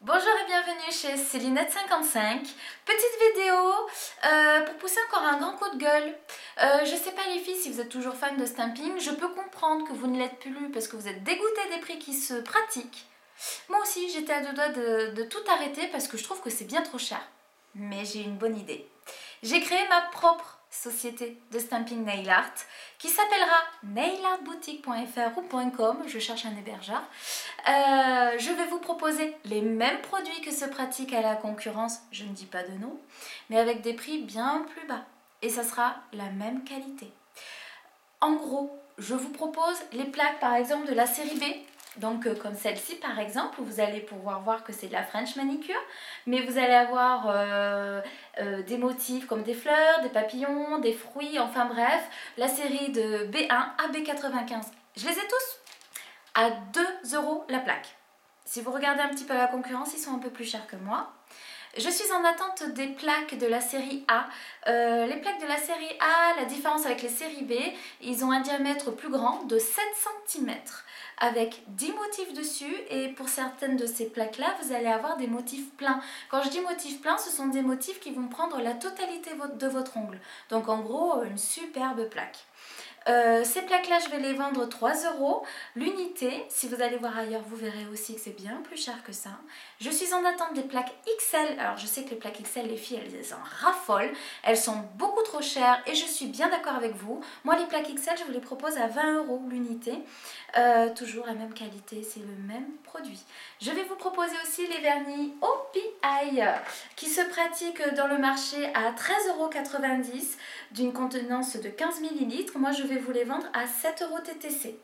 Bonjour et bienvenue chez Célinette55. Petite vidéo pour pousser encore un grand coup de gueule. Je sais pas les filles si vous êtes toujours fan de stamping, je peux comprendre que vous ne l'êtes plus parce que vous êtes dégoûtées des prix qui se pratiquent. Moi aussi j'étais à deux doigts de tout arrêter parce que je trouve que c'est bien trop cher. Mais j'ai une bonne idée. J'ai créé ma propre société de stamping nail art qui s'appellera nailartboutique.fr ou .com, je cherche un hébergeur. Je vais vous proposer les mêmes produits que se pratiquent à la concurrence, je ne dis pas de nom, mais avec des prix bien plus bas. Et ça sera la même qualité. En gros, je vous propose les plaques par exemple de la série B, donc comme celle-ci par exemple, où vous allez pouvoir voir que c'est de la French manicure, mais vous allez avoir des motifs comme des fleurs, des papillons, des fruits, enfin bref, la série de B1 à B95. Je les ai tous à 2 € la plaque. Si vous regardez un petit peu la concurrence, ils sont un peu plus chers que moi. Je suis en attente des plaques de la série A. Les plaques de la série A, la différence avec les séries B, ils ont un diamètre plus grand de 7 cm avec 10 motifs dessus, et pour certaines de ces plaques-là, vous allez avoir des motifs pleins. Quand je dis motifs pleins, ce sont des motifs qui vont prendre la totalité de votre ongle. Donc en gros, une superbe plaque. Ces plaques-là, je vais les vendre 3 € l'unité. Si vous allez voir ailleurs, vous verrez aussi que c'est bien plus cher que ça. Je suis en attente des plaques XL. Alors, je sais que les plaques XL, les filles, elles en raffolent. Elles sont beaucoup trop chères et je suis bien d'accord avec vous. Moi, les plaques XL, je vous les propose à 20 € l'unité. Toujours la même qualité, c'est le même produit. Je vais vous proposer aussi les vernis OPI qui se pratiquent dans le marché à 13,90 € d'une contenance de 15 ml. Moi, je vais vous les vendre à 7 € TTC.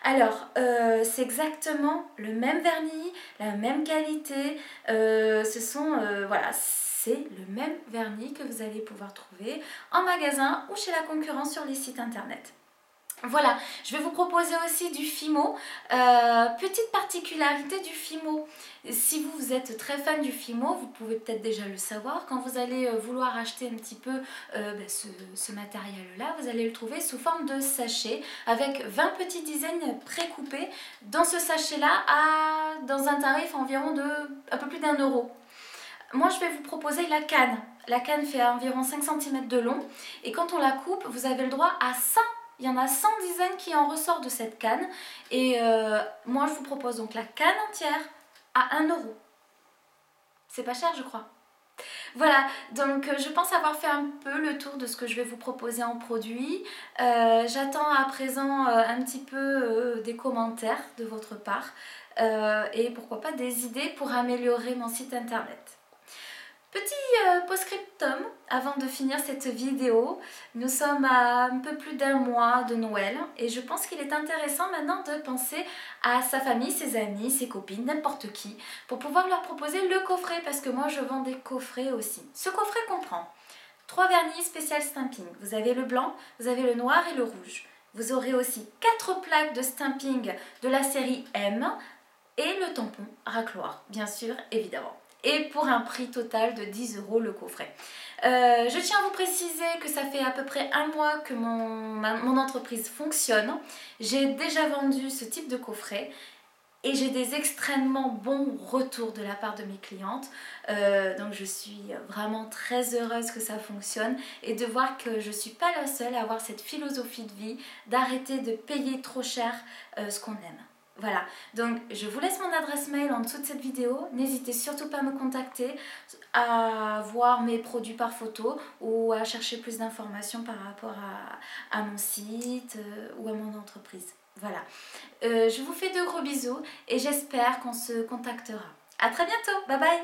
Alors, c'est exactement le même vernis, la même qualité. Voilà, c'est le même vernis que vous allez pouvoir trouver en magasin ou chez la concurrence sur les sites internet. Voilà, je vais vous proposer aussi du Fimo. Petite particularité du Fimo, si vous êtes très fan du Fimo, vous pouvez peut-être déjà le savoir, quand vous allez vouloir acheter un petit peu ce matériel-là, vous allez le trouver sous forme de sachet avec 20 petits designs pré-coupés dans ce sachet-là, dans un tarif environ de un peu plus d'1 €. Moi, je vais vous proposer la canne. La canne fait environ 5 cm de long et quand on la coupe, vous avez le droit à 100. Il y en a 100 designs qui en ressortent de cette canne. Et moi, je vous propose donc la canne entière à 1 €. C'est pas cher, je crois. Voilà, donc je pense avoir fait un peu le tour de ce que je vais vous proposer en produit. J'attends à présent un petit peu des commentaires de votre part et pourquoi pas des idées pour améliorer mon site internet. Petit post-scriptum avant de finir cette vidéo. Nous sommes à un peu plus d'1 mois de Noël et je pense qu'il est intéressant maintenant de penser à sa famille, ses amis, ses copines, n'importe qui, pour pouvoir leur proposer le coffret, parce que moi je vends des coffrets aussi. Ce coffret comprend 3 vernis spécial stamping. Vous avez le blanc, vous avez le noir et le rouge. Vous aurez aussi 4 plaques de stamping de la série M et le tampon racloir, bien sûr, évidemment. Et pour un prix total de 10 € le coffret. Je tiens à vous préciser que ça fait à peu près 1 mois que mon entreprise fonctionne. J'ai déjà vendu ce type de coffret et j'ai des extrêmement bons retours de la part de mes clientes. Donc je suis vraiment très heureuse que ça fonctionne et de voir que je ne suis pas la seule à avoir cette philosophie de vie, d'arrêter de payer trop cher ce qu'on aime. Voilà, donc je vous laisse mon adresse mail en dessous de cette vidéo. N'hésitez surtout pas à me contacter, à voir mes produits par photo ou à chercher plus d'informations par rapport à mon site ou à mon entreprise. Voilà, je vous fais de gros bisous et j'espère qu'on se contactera. À très bientôt, bye bye!